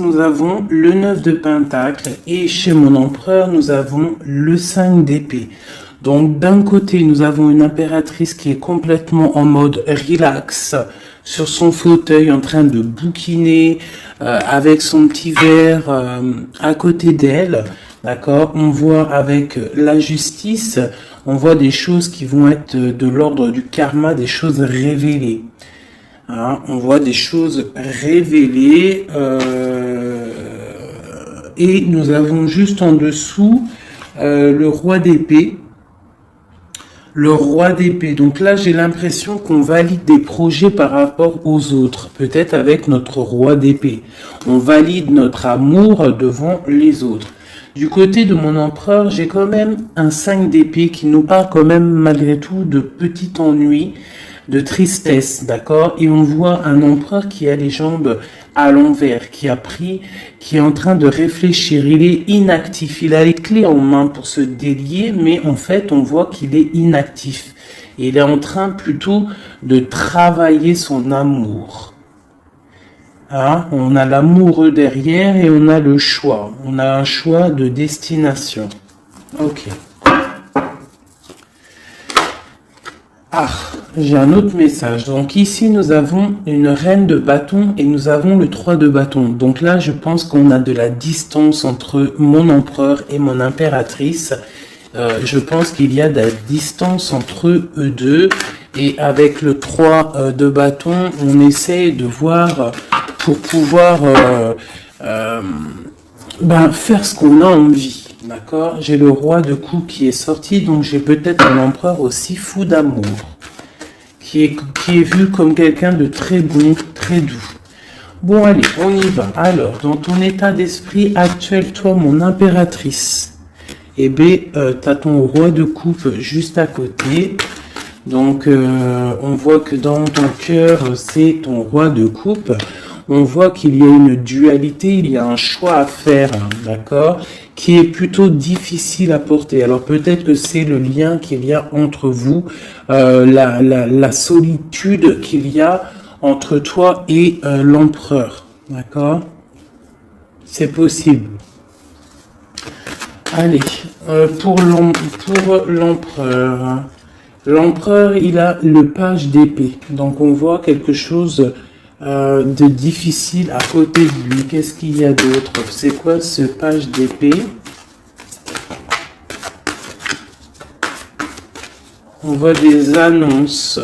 Nous avons le 9 de Pentacle et chez mon empereur, nous avons le 5 d'épée. Donc d'un côté, nous avons une impératrice qui est complètement en mode relax sur son fauteuil en train de bouquiner avec son petit verre à côté d'elle. D'accord? On voit avec la justice, on voit des choses qui vont être de l'ordre du karma, des choses révélées. Hein, on voit des choses révélées et nous avons juste en dessous le roi d'épée. Le roi d'épée. Donc là, j'ai l'impression qu'on valide des projets par rapport aux autres. Peut-être avec notre roi d'épée. On valide notre amour devant les autres. Du côté de mon empereur, j'ai quand même un 5 d'épée qui nous parle quand même malgré tout de petit ennui, de tristesse, d'accord? Et on voit un empereur qui a les jambes à l'envers, qui est en train de réfléchir. Il est inactif, il a les clés en main pour se délier, mais en fait, on voit qu'il est inactif. Il est en train plutôt de travailler son amour. Hein? On a l'amoureux derrière et on a le choix. On a un choix de destination. Ok. Ah, j'ai un autre message. Donc ici, nous avons une reine de bâton et nous avons le 3 de bâton. Donc là, je pense qu'on a de la distance entre mon empereur et mon impératrice. Je pense qu'il y a de la distance entre eux deux. Et avec le 3 de bâton, on essaie de voir pour pouvoir faire ce qu'on a envie. D'accord? J'ai le roi de coups qui est sorti, donc j'ai peut-être un empereur aussi fou d'amour, qui est vu comme quelqu'un de très bon, très doux. Bon, allez, on y va. Alors, dans ton état d'esprit actuel, toi, mon impératrice, eh bien, t'as ton roi de coupe juste à côté. Donc, on voit que dans ton cœur, c'est ton roi de coupe. On voit qu'il y a une dualité, il y a un choix à faire, hein, d'accord, qui est plutôt difficile à porter. Alors peut-être que c'est le lien qu'il y a entre vous, la solitude qu'il y a entre toi et l'empereur, d'accord? C'est possible. Allez, pour l'empereur, l'empereur, il a le page d'épée. Donc on voit quelque chose de difficile à côté de lui. Qu'est-ce qu'il y a d'autre? C'est quoi ce page d'épée? On voit des annonces.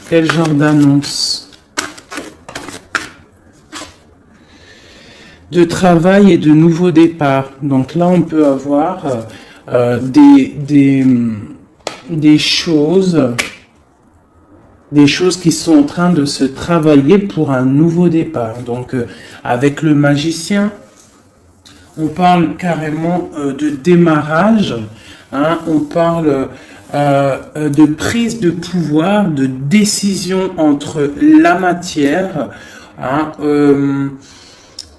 Quel genre d'annonce? De travail et de nouveaux départs. Donc là, on peut avoir des choses qui sont en train de se travailler pour un nouveau départ. Donc, avec le magicien, on parle carrément de démarrage, hein, on parle de prise de pouvoir, de décision entre la matière, hein,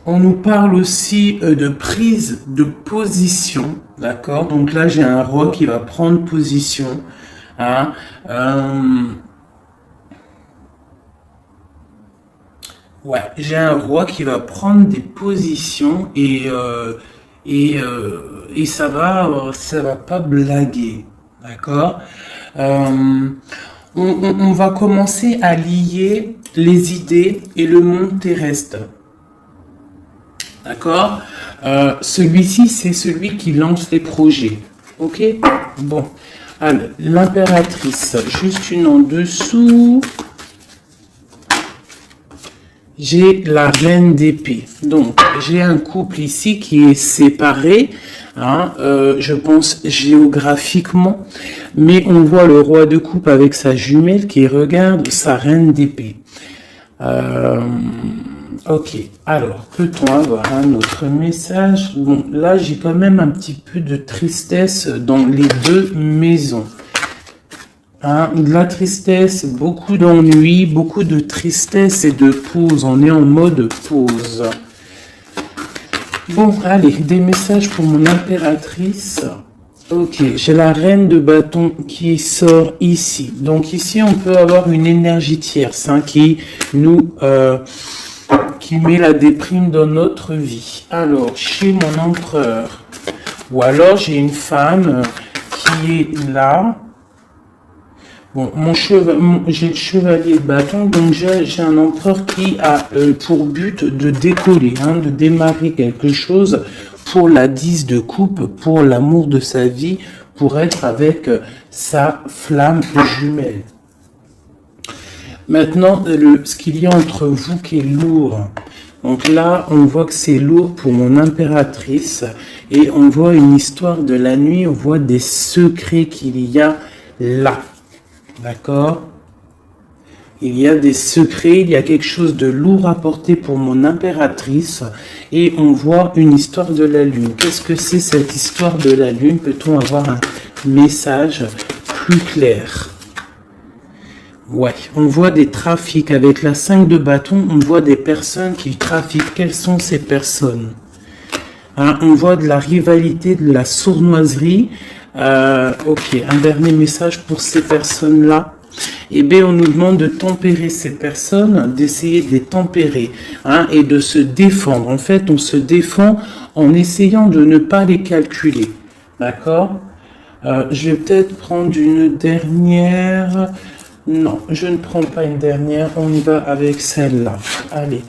on nous parle aussi de prise de position, d'accord? Donc là, j'ai un roi qui va prendre position, hein, ouais, j'ai un roi qui va prendre des positions et ça va pas blaguer, d'accord? On va commencer à lier les idées et le monde terrestre, d'accord? Celui-ci, c'est celui qui lance les projets, ok? Bon, alors, l'impératrice, juste une en dessous. J'ai la reine d'épée. Donc, j'ai un couple ici qui est séparé, hein, je pense géographiquement, mais on voit le roi de coupe avec sa jumelle qui regarde sa reine d'épée. Ok, alors, peut-on avoir un autre message? Bon, là, j'ai quand même un petit peu de tristesse dans les deux maisons. Hein, de la tristesse, beaucoup d'ennui, beaucoup de tristesse et de pause. On est en mode pause. Bon, allez, des messages pour mon impératrice. Ok, j'ai la reine de bâton qui sort ici. Donc ici, on peut avoir une énergie tierce, hein, qui qui met la déprime dans notre vie. Alors, chez mon empereur, ou alors j'ai une femme qui est là. Bon, j'ai le chevalier de bâton, donc j'ai un empereur qui a pour but de décoller, hein, de démarrer quelque chose pour la 10 de coupe, pour l'amour de sa vie, pour être avec sa flamme jumelle. Maintenant, ce qu'il y a entre vous qui est lourd. Donc là, on voit que c'est lourd pour mon impératrice et on voit une histoire de la nuit, on voit des secrets qu'il y a là. D'accord? Il y a des secrets, il y a quelque chose de lourd à porter pour mon impératrice et on voit une histoire de la lune. Qu'est-ce que c'est cette histoire de la lune? Peut-on avoir un message plus clair? Ouais, on voit des trafics. Avec la 5 de bâton, on voit des personnes qui trafiquent. Quelles sont ces personnes? Hein, on voit de la rivalité, de la sournoiserie. Ok, un dernier message pour ces personnes-là. Eh bien, on nous demande de tempérer ces personnes, d'essayer de les tempérer, hein, et de se défendre. En fait, on se défend en essayant de ne pas les calculer. D'accord? Je vais peut-être prendre une dernière. Non, je ne prends pas une dernière. On y va avec celle-là. Allez.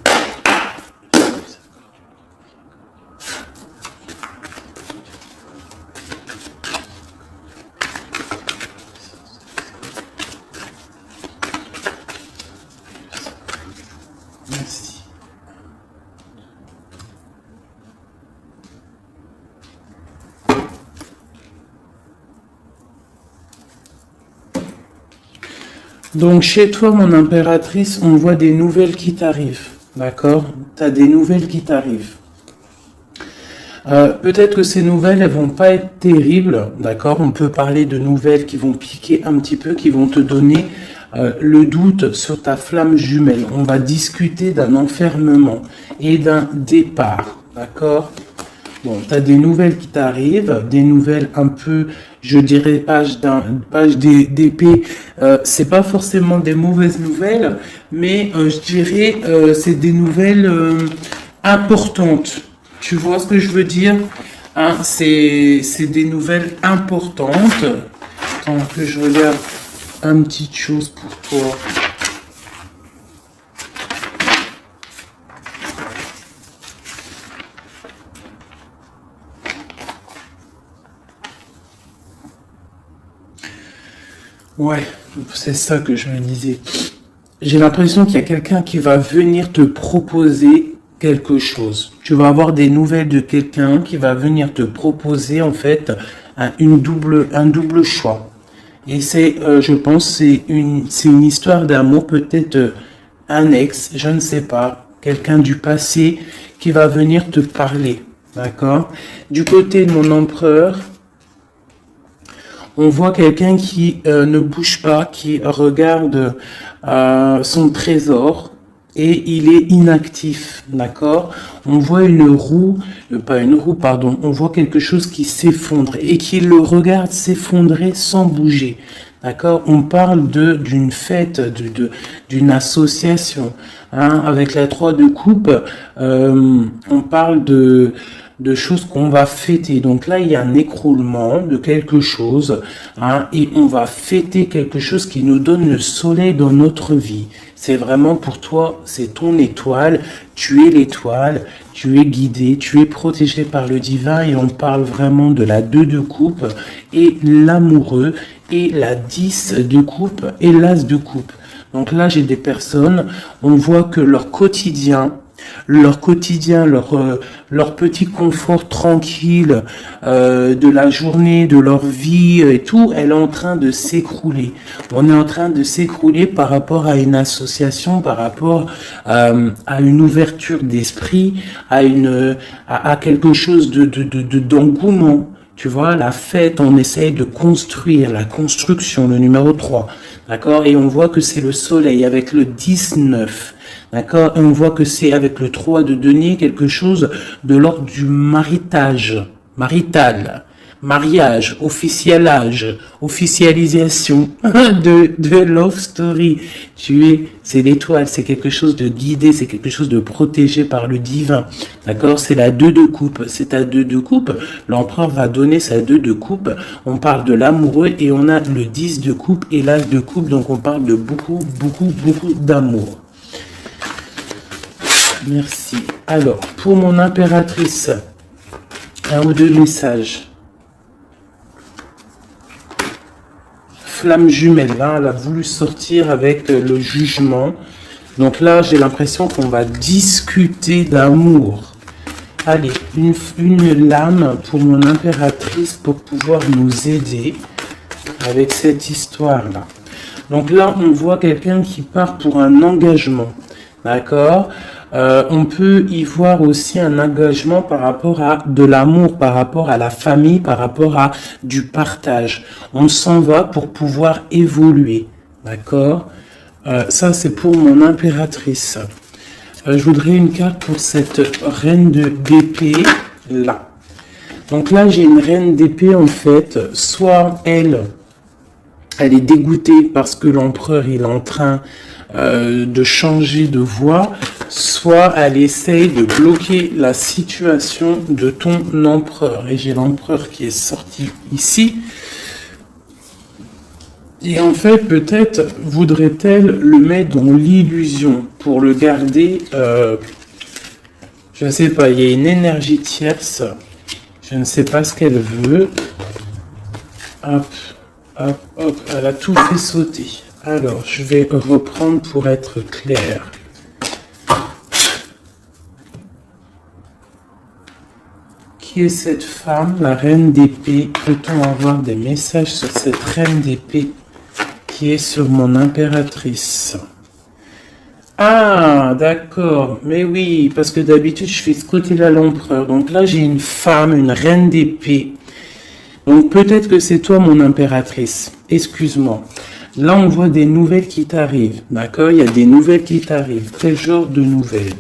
Merci. Donc chez toi, mon impératrice, on voit des nouvelles qui t'arrivent. D'accord? Tu as des nouvelles qui t'arrivent. Peut-être que ces nouvelles, elles vont pas être terribles. D'accord? On peut parler de nouvelles qui vont piquer un petit peu, qui vont te donner le doute sur ta flamme jumelle. On va discuter d'un enfermement et d'un départ. D'accord? Bon, tu as des nouvelles qui t'arrivent, des nouvelles un peu, je dirais, page d'épée. C'est pas forcément des mauvaises nouvelles, mais je dirais, c'est des nouvelles importantes. Tu vois ce que je veux dire? Hein, c'est des nouvelles importantes. Attends que je regarde une petite chose pour toi. Ouais, c'est ça que je me disais. J'ai l'impression qu'il y a quelqu'un qui va venir te proposer quelque chose. Tu vas avoir des nouvelles de quelqu'un qui va venir te proposer en fait un double choix. Et c'est, je pense, c'est une histoire d'amour, peut-être un ex, je ne sais pas, quelqu'un du passé qui va venir te parler, d'accord? Du côté de mon empereur, on voit quelqu'un qui ne bouge pas, qui regarde son trésor et il est inactif, d'accord? On voit une roue, pas une roue, pardon, on voit quelque chose qui s'effondre et qui le regarde s'effondrer sans bouger, d'accord? On parle d'une fête, d'une association, hein, avec la 3 de coupe, on parle de choses qu'on va fêter. Donc là, il y a un écroulement de quelque chose, hein, et on va fêter quelque chose qui nous donne le soleil dans notre vie. C'est vraiment pour toi, c'est ton étoile, tu es l'étoile, tu es guidé, tu es protégé par le divin et on parle vraiment de la 2 de coupe et l'amoureux et la 10 de coupe et l'as de coupe. Donc là, j'ai des personnes, on voit que leur quotidien, leur petit confort tranquille de la journée, de leur vie et tout, elle est en train de s'écrouler. On est en train de s'écrouler par rapport à une association, par rapport à une ouverture d'esprit, à quelque chose d'engouement. Tu vois, la fête, on essaye de construire, la construction, le numéro 3. D'accord? Et on voit que c'est le soleil avec le 19. D'accord? Et on voit que c'est avec le 3 de denier quelque chose de l'ordre du marital. mariage, officialisation de love story. C'est l'étoile, c'est quelque chose de guidé, c'est quelque chose de protégé par le divin. D'accord? C'est la 2 de coupe. C'est ta 2 de coupe. L'empereur va donner sa 2 de coupe. On parle de l'amoureux et on a le 10 de coupe et l'as de coupe. Donc on parle de beaucoup d'amour. Merci. Alors, pour mon impératrice, un ou deux messages. Flamme jumelle, là, elle a voulu sortir avec le jugement. Donc là, j'ai l'impression qu'on va discuter d'amour. Allez, une lame pour mon impératrice pour pouvoir nous aider avec cette histoire-là. Donc là, on voit quelqu'un qui part pour un engagement. D'accord? On peut y voir aussi un engagement par rapport à de l'amour, par rapport à la famille, par rapport à du partage. On s'en va pour pouvoir évoluer. D'accord? Ça, c'est pour mon impératrice. Je voudrais une carte pour cette reine d'épée là. Donc là, j'ai une reine d'épée en fait. Soit elle est dégoûtée parce que l'empereur il est en train de changer de voie, soit elle essaye de bloquer la situation de ton empereur. Et j'ai l'empereur qui est sorti ici. Et en fait, peut-être voudrait-elle le mettre dans l'illusion pour le garder, je ne sais pas, il y a une énergie tierce, je ne sais pas ce qu'elle veut. Hop, hop, hop, elle a tout fait sauter. Alors, je vais reprendre pour être clair. Qui est cette femme, la reine d'épée? Peut-on avoir des messages sur cette reine d'épée qui est sur mon impératrice? Ah, d'accord. Mais oui, parce que d'habitude, je fais ce côté-là l'empereur. Donc là, j'ai une femme, une reine d'épée. Donc peut-être que c'est toi, mon impératrice. Excuse-moi. Là, on voit des nouvelles qui t'arrivent. D'accord? Il y a des nouvelles qui t'arrivent. Quel genre de nouvelles?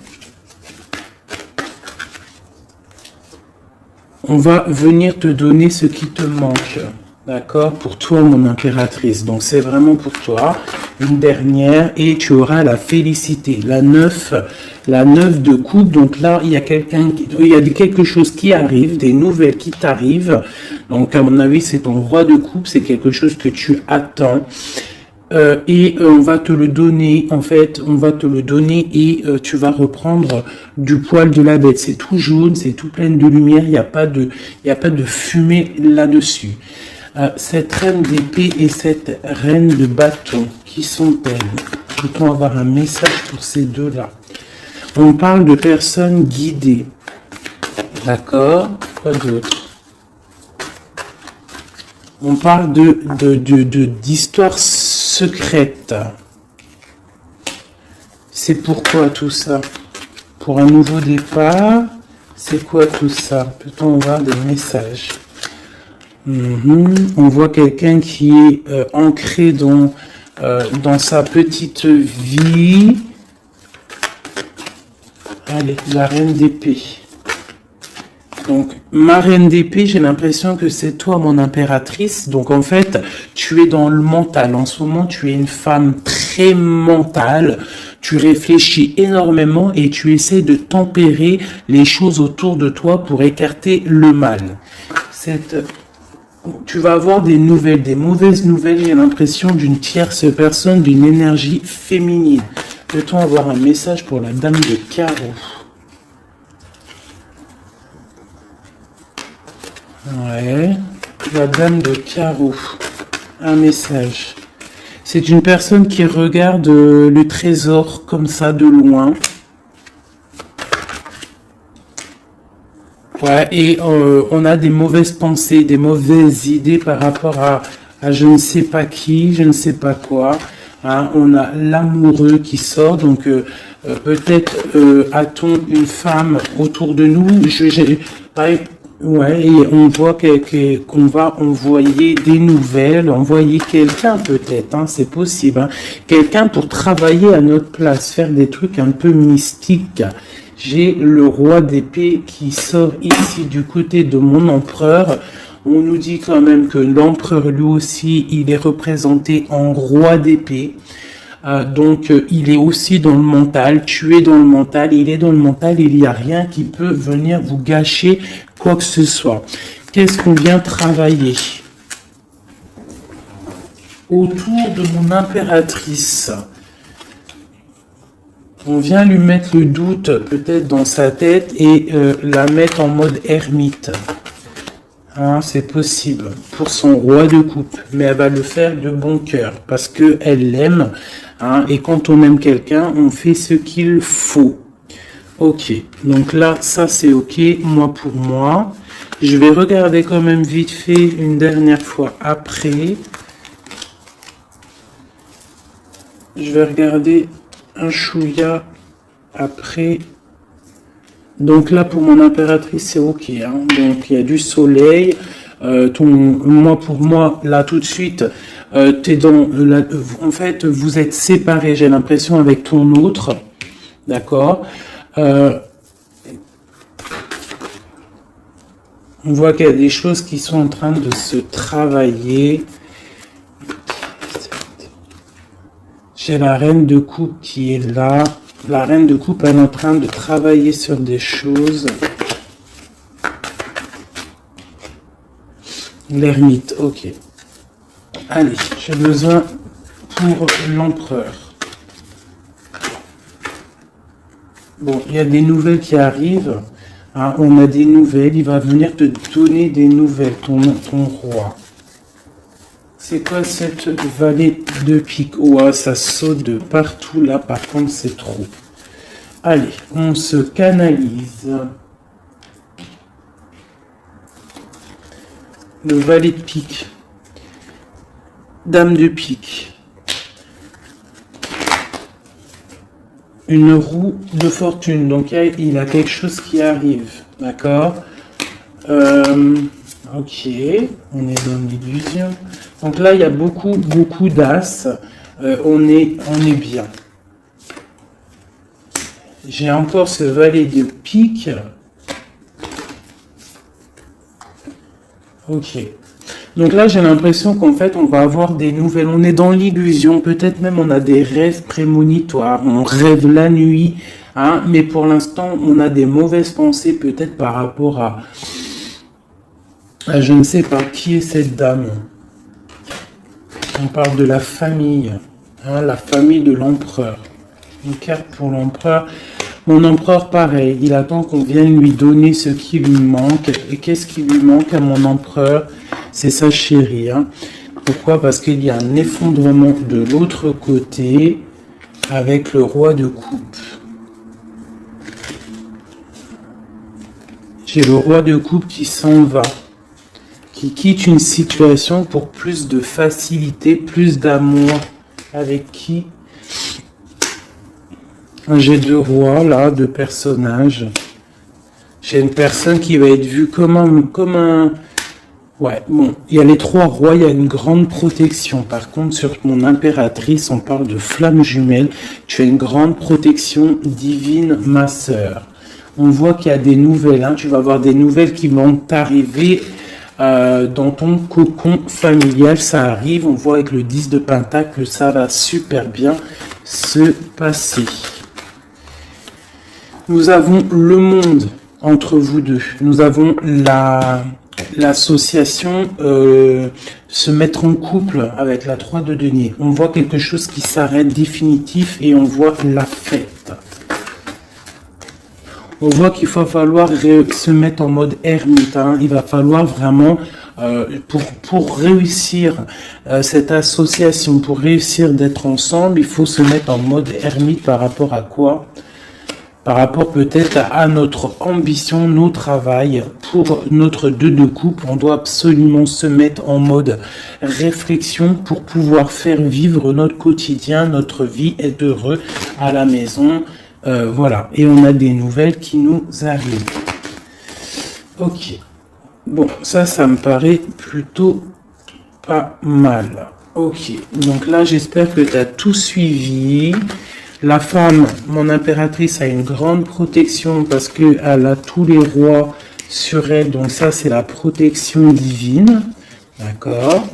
On va venir te donner ce qui te manque. D'accord? Pour toi, mon impératrice. Donc, c'est vraiment pour toi. Une dernière. Et tu auras la félicité. La 9 de coupe. Donc là, il y a quelque chose qui arrive. Des nouvelles qui t'arrivent. Donc, à mon avis, c'est ton roi de coupe. C'est quelque chose que tu attends. On va te le donner, en fait, on va te le donner et tu vas reprendre du poil de la bête. C'est tout jaune, c'est tout plein de lumière, il n'y a pas de fumée là-dessus. Cette reine d'épée et cette reine de bâton, qui sont-elles? Peut-on avoir un message pour ces deux-là? On parle de personnes guidées. D'accord? Quoi d'autre? On parle d'histoires secrètes. C'est pourquoi tout ça? Pour un nouveau départ? C'est quoi tout ça? Peut-on avoir des messages? On voit quelqu'un qui est ancré dans sa petite vie. Allez, la reine d'épée. Donc, ma reine d'épée, j'ai l'impression que c'est toi, mon impératrice. Donc, en fait, tu es dans le mental. En ce moment, tu es une femme très mentale. Tu réfléchis énormément et tu essaies de tempérer les choses autour de toi pour écarter le mal. Tu vas avoir des nouvelles, des mauvaises nouvelles. J'ai l'impression d'une tierce personne, d'une énergie féminine. Peut-on avoir un message pour la dame de carreau? Ouais, la dame de carreau, un message. C'est une personne qui regarde le trésor comme ça de loin. Ouais, et on a des mauvaises pensées, des mauvaises idées par rapport à je ne sais pas qui, je ne sais pas quoi. Hein, on a l'amoureux qui sort, donc peut-être a-t-on une femme autour de nous. Ouais, et on voit qu'on va envoyer des nouvelles, envoyer quelqu'un peut-être, hein, c'est possible. Hein, quelqu'un pour travailler à notre place, faire des trucs un peu mystiques. J'ai le roi d'épée qui sort ici du côté de mon empereur. On nous dit quand même que l'empereur, lui aussi, il est représenté en roi d'épée. Donc, il est aussi dans le mental, tu es dans le mental, il est dans le mental, il n'y a rien qui peut venir vous gâcher quoi que ce soit. Qu'est-ce qu'on vient travailler autour de mon impératrice? On vient lui mettre le doute peut-être dans sa tête et la mettre en mode ermite. Hein, c'est possible pour son roi de coupe, mais elle va le faire de bon cœur parce que elle l'aime. Hein, et quand on aime quelqu'un, on fait ce qu'il faut. Ok, donc là, ça c'est ok. Moi pour moi, je vais regarder quand même vite fait une dernière fois après. Je vais regarder un chouïa après. Donc là, pour mon impératrice, c'est ok. Hein. Donc il y a du soleil. Moi, pour moi, là, tout de suite, t'es dans... en fait, vous êtes séparés, j'ai l'impression, avec ton autre. D'accord. On voit qu'il y a des choses qui sont en train de se travailler. J'ai la reine de coupe qui est là. La reine de coupe, elle est en train de travailler sur des choses. L'ermite, ok. Allez, j'ai besoin pour l'empereur. Bon, il y a des nouvelles qui arrivent. Hein, on a des nouvelles. Il va venir te donner des nouvelles, ton roi. C'est quoi cette vallée de pique? Oh, ça saute de partout là, par contre c'est trop. Allez, on se canalise. Le valet de pique. Dame de pique. Une roue de fortune. Donc il a quelque chose qui arrive. D'accord. Ok, on est dans l'illusion. Donc là, il y a beaucoup d'as. On est bien. J'ai encore ce valet de pique. Ok. Donc là, j'ai l'impression qu'en fait, on va avoir des nouvelles. On est dans l'illusion. Peut-être même on a des rêves prémonitoires. On rêve la nuit. Hein, mais pour l'instant, on a des mauvaises pensées peut-être par rapport à... Je ne sais pas qui est cette dame. On parle de la famille. Hein, la famille de l'empereur. Une carte pour l'empereur. Mon empereur, pareil. Il attend qu'on vienne lui donner ce qui lui manque. Et qu'est-ce qui lui manque à mon empereur? C'est sa chérie. Hein. Pourquoi? Parce qu'il y a un effondrement de l'autre côté avec le roi de coupe. J'ai le roi de coupe qui s'en va. Qui quitte une situation pour plus de facilité, plus d'amour. Avec qui? J'ai deux rois, là, deux personnages. J'ai une personne qui va être vue comme un... Ouais, bon, il y a les trois rois, il y a une grande protection. Par contre, sur mon impératrice, on parle de flamme jumelle. Tu as une grande protection divine, ma sœur. On voit qu'il y a des nouvelles, hein. Tu vas avoir des nouvelles qui vont t'arriver dans ton cocon familial. Ça arrive, on voit avec le 10 de pentacle, ça va super bien se passer. Nous avons le monde entre vous deux. Nous avons l'association se mettre en couple avec la 3 de denier. On voit quelque chose qui s'arrête définitif et on voit la fête. On voit qu'il va falloir se mettre en mode ermite. Hein. Il va falloir vraiment, pour réussir cette association, pour réussir d'être ensemble, il faut se mettre en mode ermite par rapport à quoi? Par rapport peut-être à notre ambition, nos travail. Pour notre 2 de coupe, on doit absolument se mettre en mode réflexion pour pouvoir faire vivre notre quotidien, notre vie, être heureux à la maison. Voilà, et on a des nouvelles qui nous arrivent. Ok. Bon, ça me paraît plutôt pas mal. Ok, donc là, j'espère que tu as tout suivi. La femme, mon impératrice, a une grande protection parce qu'elle a tous les rois sur elle. Donc ça, c'est la protection divine. D'accord.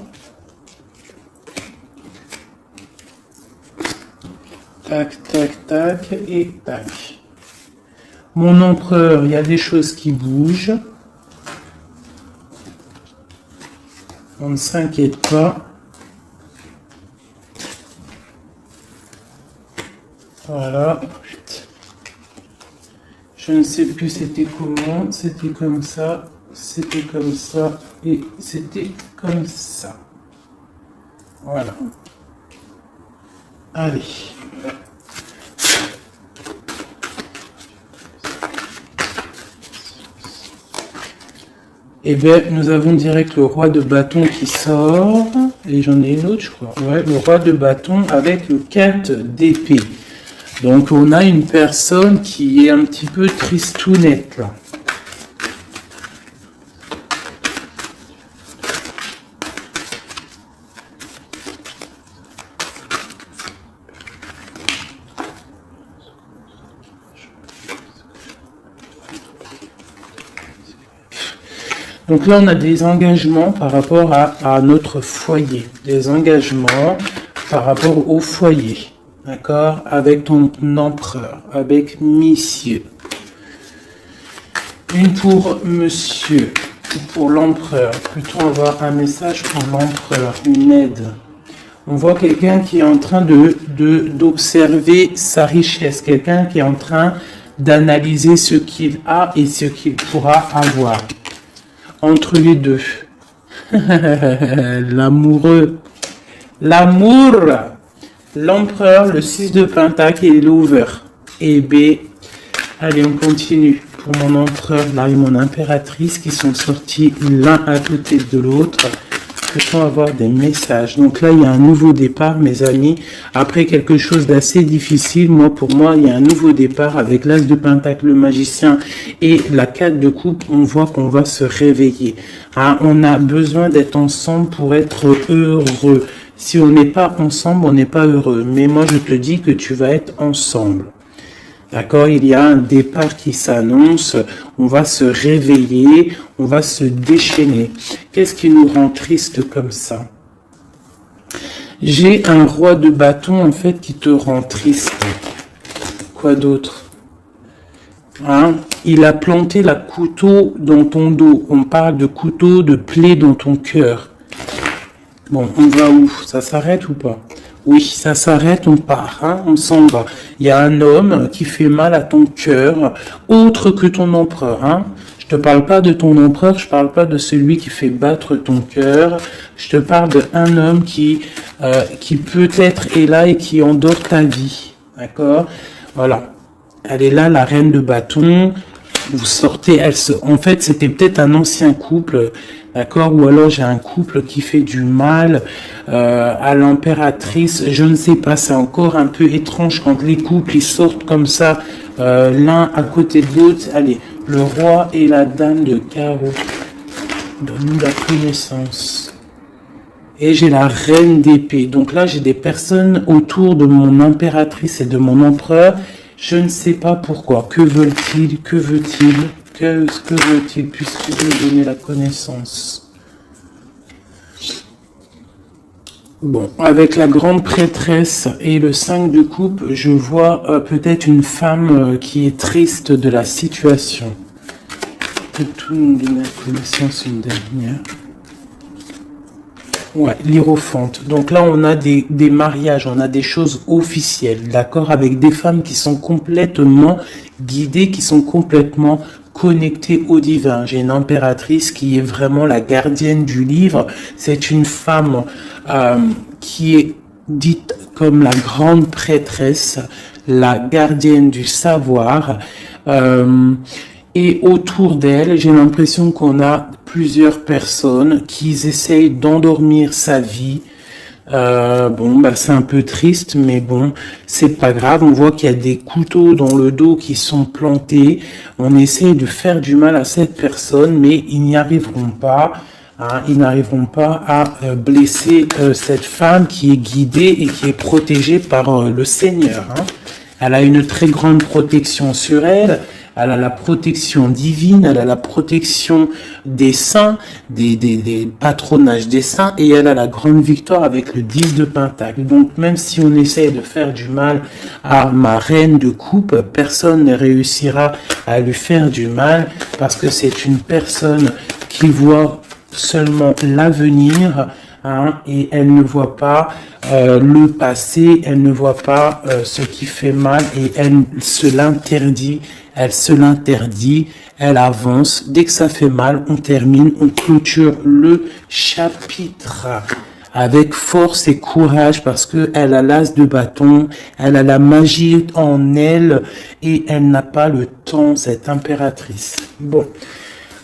Tac, tac, tac et tac. Mon empereur, il y a des choses qui bougent. On ne s'inquiète pas. Voilà. Je ne sais plus c'était comment. C'était comme ça. C'était comme ça. Et c'était comme ça. Voilà. Allez. Eh bien, nous avons direct le roi de bâton qui sort. Et j'en ai une autre, je crois. Ouais, le roi de bâton avec le 4 d'épée. Donc, on a une personne qui est un petit peu tristounette, là. Donc là, on a des engagements par rapport à notre foyer. Des engagements par rapport au foyer. D'accord? Avec ton empereur. Avec monsieur. Une pour monsieur. Pour l'empereur. Plutôt avoir un message pour l'empereur. Une aide. On voit quelqu'un qui est en train d'observer sa richesse. Quelqu'un qui est en train d'analyser ce qu'il a et ce qu'il pourra avoir. Entre les deux. L'amoureux. L'amour. L'empereur, le 6 de pentacle et l'over. Et B. Allez, on continue. Pour mon empereur, là, et mon impératrice qui sont sortis l'un à côté de l'autre. Peut-on avoir des messages? Donc là, il y a un nouveau départ, mes amis. Après quelque chose d'assez difficile, pour moi, il y a un nouveau départ avec l'as de pentacle, le magicien et la 4 de coupe. On voit qu'on va se réveiller. Hein, on a besoin d'être ensemble pour être heureux. Si on n'est pas ensemble, on n'est pas heureux. Mais moi, je te dis que tu vas être ensemble. D'accord? Il y a un départ qui s'annonce. On va se réveiller. On va se déchaîner. Qu'est-ce qui nous rend triste comme ça? J'ai un roi de bâton, en fait, qui te rend triste. Quoi d'autre? Hein? Il a planté la couteau dans ton dos. On parle de couteau, de plaie dans ton cœur. Bon, on va où? Ça s'arrête ou pas? Oui, ça s'arrête, on part, hein, on s'en va. Il y a un homme qui fait mal à ton cœur, autre que ton empereur. Hein. Je te parle pas de ton empereur, je parle pas de celui qui fait battre ton cœur. Je te parle d'un homme qui peut-être est là et qui endort ta vie. D'accord? Voilà. Elle est là, la reine de bâton. Vous sortez, en fait, c'était peut-être un ancien couple, d'accord, ou alors j'ai un couple qui fait du mal à l'impératrice, je ne sais pas, c'est encore un peu étrange quand les couples ils sortent comme ça, l'un à côté de l'autre. Allez, le roi et la dame de carreau, donne-nous la connaissance. Et j'ai la reine d'épée, donc là j'ai des personnes autour de mon impératrice et de mon empereur. Je ne sais pas pourquoi. Que veulent-ils? Que veut-il? Que veut-il? Puisque me donner la connaissance. Bon, avec la grande prêtresse et le 5 de coupe, je vois peut-être une femme qui est triste de la situation. Peut-on nous donner la connaissance une dernière? Ouais, l'hiérophante. Donc là, on a des mariages, on a des choses officielles, d'accord, avec des femmes qui sont complètement guidées, qui sont complètement connectées au divin. J'ai une impératrice qui est vraiment la gardienne du livre. C'est une femme qui est dite comme la grande prêtresse, la gardienne du savoir. Et autour d'elle, j'ai l'impression qu'on a plusieurs personnes qui essayent d'endormir sa vie. C'est un peu triste, mais bon, c'est pas grave. On voit qu'il y a des couteaux dans le dos qui sont plantés. On essaie de faire du mal à cette personne, mais ils n'y arriveront pas. Hein, ils n'arriveront pas à blesser cette femme qui est guidée et qui est protégée par le Seigneur. Hein. Elle a une très grande protection sur elle. elle a la protection divine, elle a la protection des saints, des patronages des saints, et elle a la grande victoire avec le 10 de Pentacle. Donc même si on essaye de faire du mal à ma reine de coupe, personne ne réussira à lui faire du mal, parce que c'est une personne qui voit seulement l'avenir, hein, et elle ne voit pas le passé, elle ne voit pas ce qui fait mal, et elle se l'interdit, elle avance. Dès que ça fait mal, on termine, on clôture le chapitre avec force et courage, parce que elle a l'as de bâton, elle a la magie en elle, et elle n'a pas le temps, cette impératrice. Bon,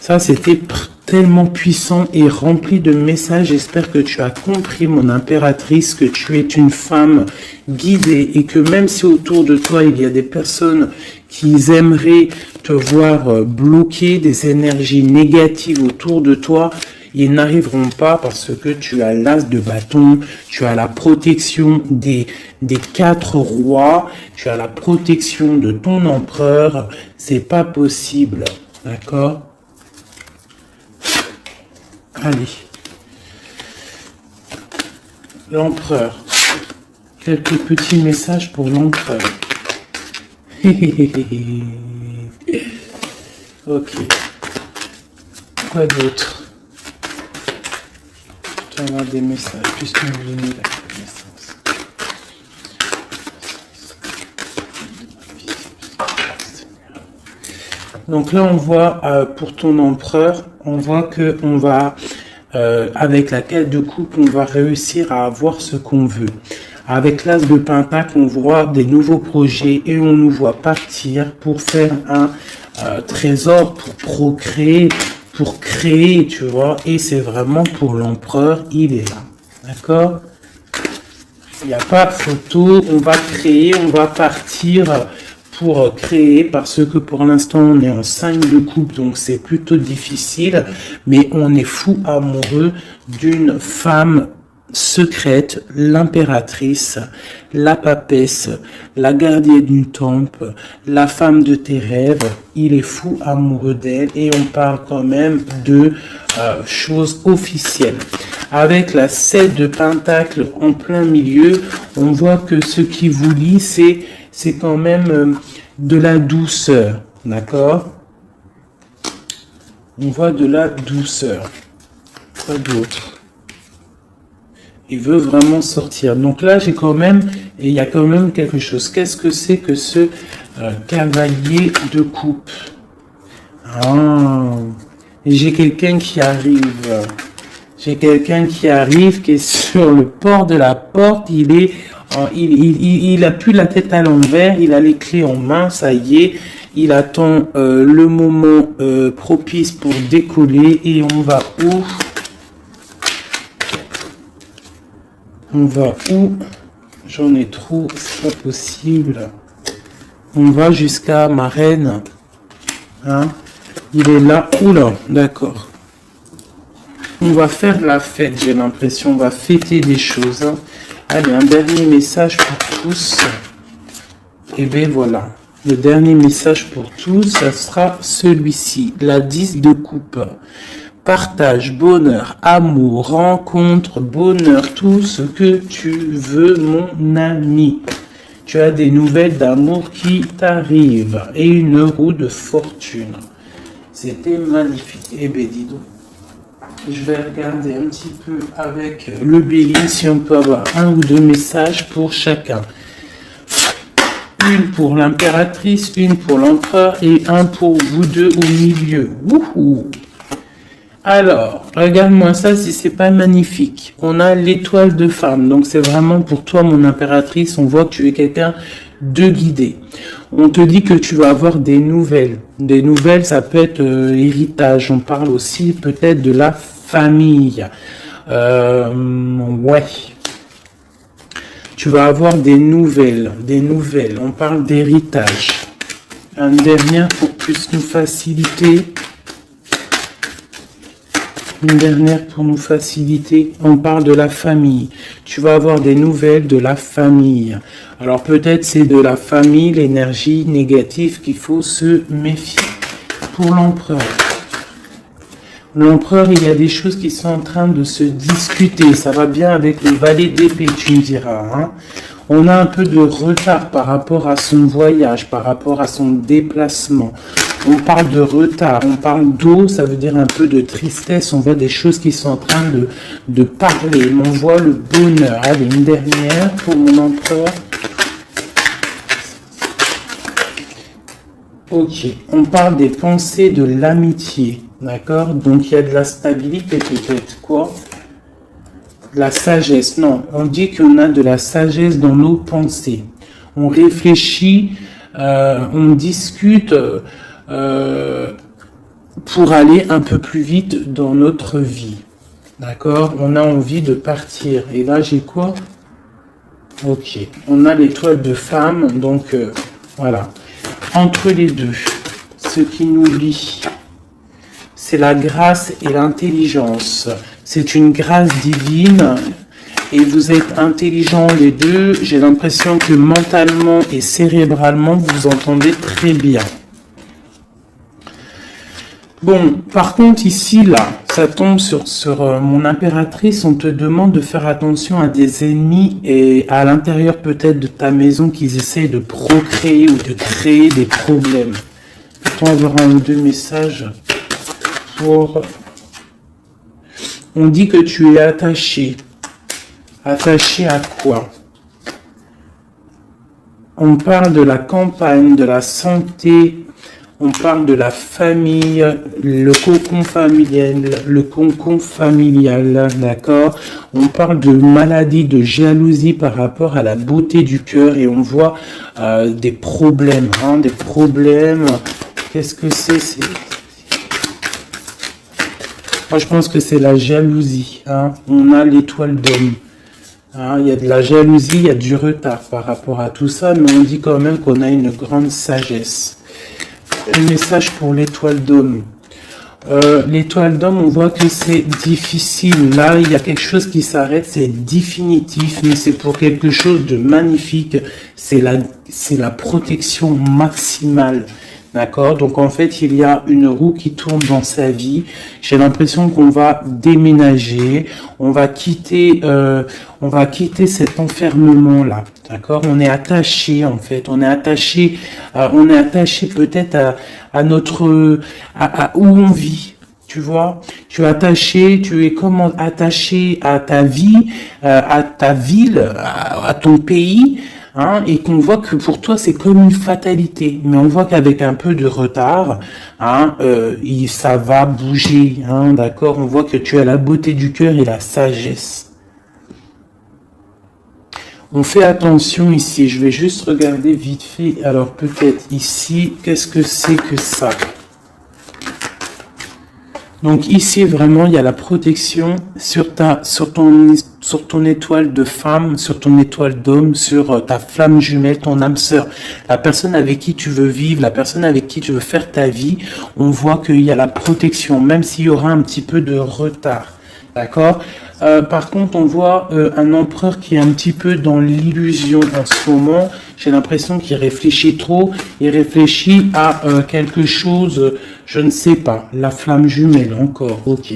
ça c'était tellement puissant et rempli de messages. J'espère que tu as compris, mon impératrice, que tu es une femme guidée, et que même si autour de toi il y a des personnes qui aimeraient te voir bloquer, des énergies négatives autour de toi, ils n'arriveront pas, parce que tu as l'as de bâton, tu as la protection des 4 rois, tu as la protection de ton empereur. C'est pas possible, d'accord? Allez. L'empereur. Quelques petits messages pour l'empereur. Ok. Quoi d'autre? Tu vas avoir des messages, puisqu'on vous donne la connaissance. Donc là, on voit pour ton empereur, on voit que on va, avec la quête de coupe, on va réussir à avoir ce qu'on veut. Avec l'as de Pentacle, on voit des nouveaux projets, et on nous voit partir pour faire un trésor, pour procréer, pour créer, tu vois. Et c'est vraiment pour l'empereur, il est là, d'accord? Il n'y a pas de photo, on va créer, on va partir pour créer, parce que pour l'instant on est en 5 de coupe, donc c'est plutôt difficile, mais on est fou amoureux d'une femme secrète, l'impératrice, la papesse, la gardienne du temple, la femme de tes rêves. Il est fou amoureux d'elle, et on parle quand même de choses officielles. Avec la 7 de Pentacle en plein milieu, on voit que ce qui vous lie, c'est quand même de la douceur, d'accord? On voit de la douceur. Quoi d'autre? Il veut vraiment sortir. Donc là, j'ai quand même, et il y a quand même quelque chose. Qu'est-ce que c'est que ce cavalier de coupe? Ah, j'ai quelqu'un qui arrive. J'ai quelqu'un qui arrive, qui est sur le port de la porte. Il a plus la tête à l'envers. Il a les clés en main. Ça y est. Il attend le moment propice pour décoller. Et on va où? On va où? J'en ai trop, c'est pas possible. On va jusqu'à ma reine. Hein? Il est là. Oula, d'accord. On va faire la fête, j'ai l'impression. On va fêter des choses. Hein. Allez, un dernier message pour tous. Et bien voilà. Le dernier message pour tous, ça sera celui-ci. La 10 de coupe. Partage, bonheur, amour, rencontre, bonheur, tout ce que tu veux, mon ami. Tu as des nouvelles d'amour qui t'arrivent, et une roue de fortune. C'était magnifique. Eh bien, dis donc. Je vais regarder un petit peu avec le bélier si on peut avoir 1 ou 2 messages pour chacun. Une pour l'impératrice, une pour l'empereur, et un pour vous deux au milieu. Wouhou! Alors, regarde-moi ça si c'est pas magnifique. On a l'étoile de femme, donc c'est vraiment pour toi, mon impératrice. On voit que tu es quelqu'un de guidé. On te dit que tu vas avoir des nouvelles. Des nouvelles, ça peut être héritage. On parle aussi peut-être de la famille. Ouais. Tu vas avoir des nouvelles. Des nouvelles. On parle d'héritage. Un dernier pour plus nous faciliter Une dernière pour nous faciliter. On parle de la famille. Tu vas avoir des nouvelles de la famille. Alors peut-être c'est de la famille, l'énergie négative qu'il faut se méfier. Pour l'empereur. L'empereur, il y a des choses qui sont en train de se discuter. Ça va bien avec le valet d'épée, tu me diras. Hein. On a un peu de retard par rapport à son voyage, par rapport à son déplacement. On parle de retard, on parle d'eau, ça veut dire un peu de tristesse. On voit des choses qui sont en train de parler. On voit le bonheur. Allez, une dernière pour mon empereur. Ok, on parle des pensées de l'amitié. D'accord? Donc il y a de la stabilité peut-être. Quoi? De la sagesse. Non, on dit qu'on a de la sagesse dans nos pensées. On réfléchit, on discute pour aller un peu plus vite dans notre vie. D'accord? On a envie de partir. Et là, j'ai quoi? Ok. On a l'étoile de femme. Donc, voilà. Entre les deux, ce qui nous lie, c'est la grâce et l'intelligence. C'est une grâce divine et vous êtes intelligents les deux. J'ai l'impression que mentalement et cérébralement, vous entendez très bien. Bon, par contre, ici, là, ça tombe sur mon impératrice. On te demande de faire attention à des ennemis et à l'intérieur peut-être de ta maison qu'ils essaient de procréer ou de créer des problèmes. Peut-on avoir un ou deux messages pour... On dit que tu es attaché. Attaché à quoi? On parle de la campagne, de la santé... On parle de la famille, le cocon familial, d'accord? On parle de maladie, de jalousie par rapport à la beauté du cœur et on voit des problèmes, hein, des problèmes. Qu'est-ce que c'est? Moi, je pense que c'est la jalousie. Hein. On a l'étoile d'homme. Hein, il y a de la jalousie, il y a du retard par rapport à tout ça, mais on dit quand même qu'on a une grande sagesse. Un message pour l'étoile d'homme. L'étoile d'homme, on voit que c'est difficile. Là, il y a quelque chose qui s'arrête, c'est définitif, mais c'est pour quelque chose de magnifique. C'est la protection maximale. D'accord? Donc, en fait, il y a une roue qui tourne dans sa vie. J'ai l'impression qu'on va déménager. On va quitter cet enfermement-là. D'accord? On est attaché, en fait. On est attaché peut-être à notre, à où on vit. Tu vois? Tu es attaché, tu es comment attaché à ta vie, à ta ville, à ton pays. Hein, et qu'on voit que pour toi c'est comme une fatalité, mais on voit qu'avec un peu de retard, hein, ça va bouger, hein, d'accord. On voit que tu as la beauté du cœur et la sagesse. On fait attention ici. Je vais juste regarder vite fait. Alors peut-être ici, qu'est-ce que c'est que ça? Donc ici vraiment il y a la protection sur ton étoile de femme, sur ton étoile d'homme, sur ta flamme jumelle, ton âme sœur, la personne avec qui tu veux vivre, la personne avec qui tu veux faire ta vie. On voit qu'il y a la protection, même s'il y aura un petit peu de retard. D'accord? Par contre, on voit un empereur qui est un petit peu dans l'illusion en ce moment. J'ai l'impression qu'il réfléchit trop. Il réfléchit à quelque chose, je ne sais pas. La flamme jumelle, encore. Ok.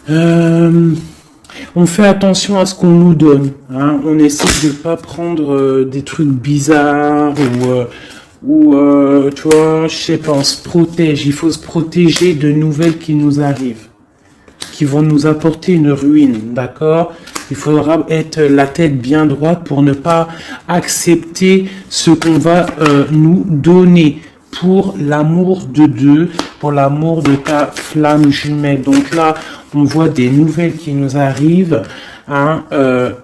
On fait attention à ce qu'on nous donne. Hein. On essaie de ne pas prendre des trucs bizarres ou tu vois, je sais pas, on se protège. Il faut se protéger de nouvelles qui nous arrivent, qui vont nous apporter une ruine, d'accord? Il faudra être la tête bien droite pour ne pas accepter ce qu'on va nous donner pour l'amour de Dieu, pour l'amour de ta flamme jumelle. Donc là, on voit des nouvelles qui nous arrivent, hein,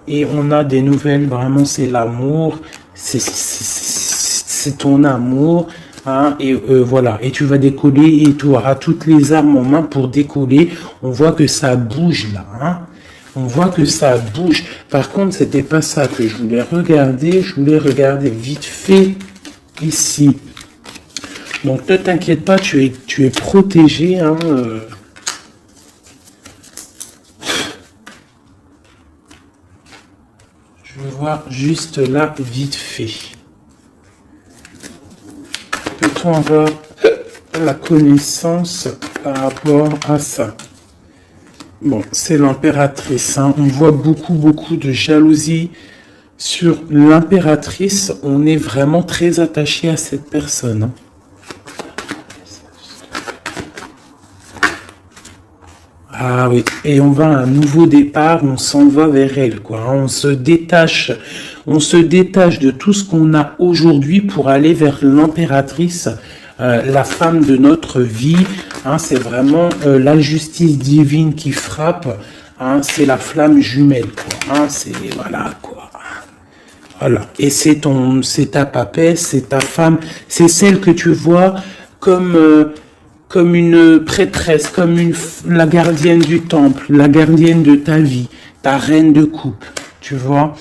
et on a des nouvelles, vraiment c'est l'amour, c'est ton amour. Hein, et voilà, et tu vas décoller et tu auras toutes les armes en main pour décoller. On voit que ça bouge là, hein. On voit que ça bouge. Par contre, c'était pas ça que je voulais regarder. Je voulais regarder vite fait ici. Donc ne t'inquiète pas, tu es protégé, hein. voir juste là, vite fait. Peut-on avoir la connaissance par rapport à ça? Bon, c'est l'impératrice. Hein. On voit beaucoup de jalousie sur l'impératrice. On est vraiment très attaché à cette personne. Hein. Ah oui, et on va à un nouveau départ, on s'en va vers elle, quoi. Hein. On se détache de tout ce qu'on a aujourd'hui pour aller vers l'impératrice, la femme de notre vie. Hein. C'est vraiment la justice divine qui frappe. Hein. C'est la flamme jumelle, quoi. Hein. C'est voilà, quoi. Voilà. Et c'est ta papesse, c'est ta femme, c'est celle que tu vois comme une prêtresse, comme la gardienne du temple, la gardienne de ta vie, ta reine de coupe, tu vois.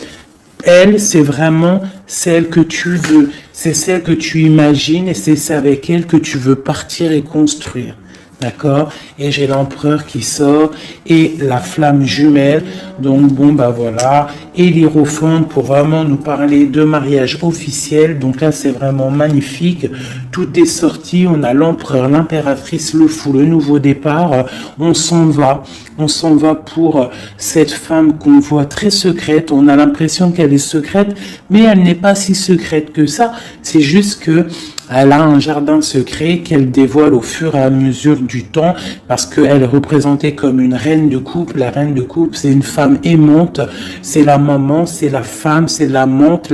Elle, c'est vraiment celle que tu veux, c'est celle que tu imagines et c'est avec elle que tu veux partir et construire. D'accord? Et j'ai l'empereur qui sort et la flamme jumelle. Donc bon, bah voilà. Et l'Hiérophante pour vraiment nous parler de mariage officiel. Donc là, c'est vraiment magnifique. Tout est sorti. On a l'empereur, l'impératrice, le fou, le nouveau départ. On s'en va. On s'en va pour cette femme qu'on voit très secrète. On a l'impression qu'elle est secrète, mais elle n'est pas si secrète que ça. C'est juste que elle a un jardin secret qu'elle dévoile au fur et à mesure du temps parce qu'elle est représentée comme une reine de couple. La reine de couple, c'est une femme aimante, c'est la maman, c'est la femme, c'est l'amante,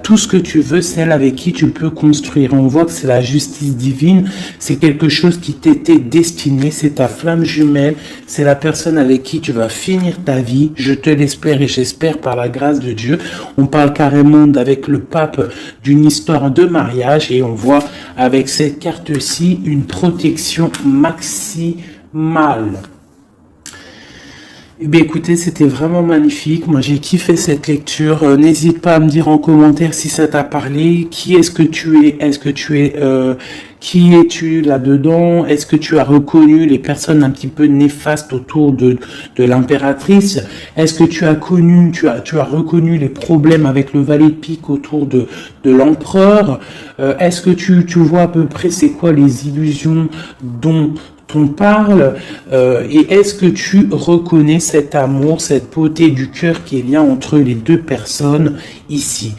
tout ce que tu veux, celle avec qui tu peux construire. On voit que c'est la justice divine, c'est quelque chose qui t'était destiné, c'est ta flamme jumelle, c'est la personne avec qui tu vas finir ta vie. Je te l'espère et j'espère par la grâce de Dieu. On parle carrément avec le pape d'une histoire de mariage. Et on voit avec cette carte-ci une protection maximale. Eh bien, écoutez, c'était vraiment magnifique. Moi, j'ai kiffé cette lecture. N'hésite pas à me dire en commentaire si ça t'a parlé. Qui est-ce que tu es? Qui es-tu là-dedans? Est-ce que tu as reconnu les personnes un petit peu néfastes autour de l'impératrice? Est-ce que tu as reconnu les problèmes avec le valet de pique autour de l'empereur? Est-ce que tu vois à peu près c'est quoi les illusions dont on parle, et est-ce que tu reconnais cet amour, cette beauté du cœur qui est lien entre les deux personnes ici?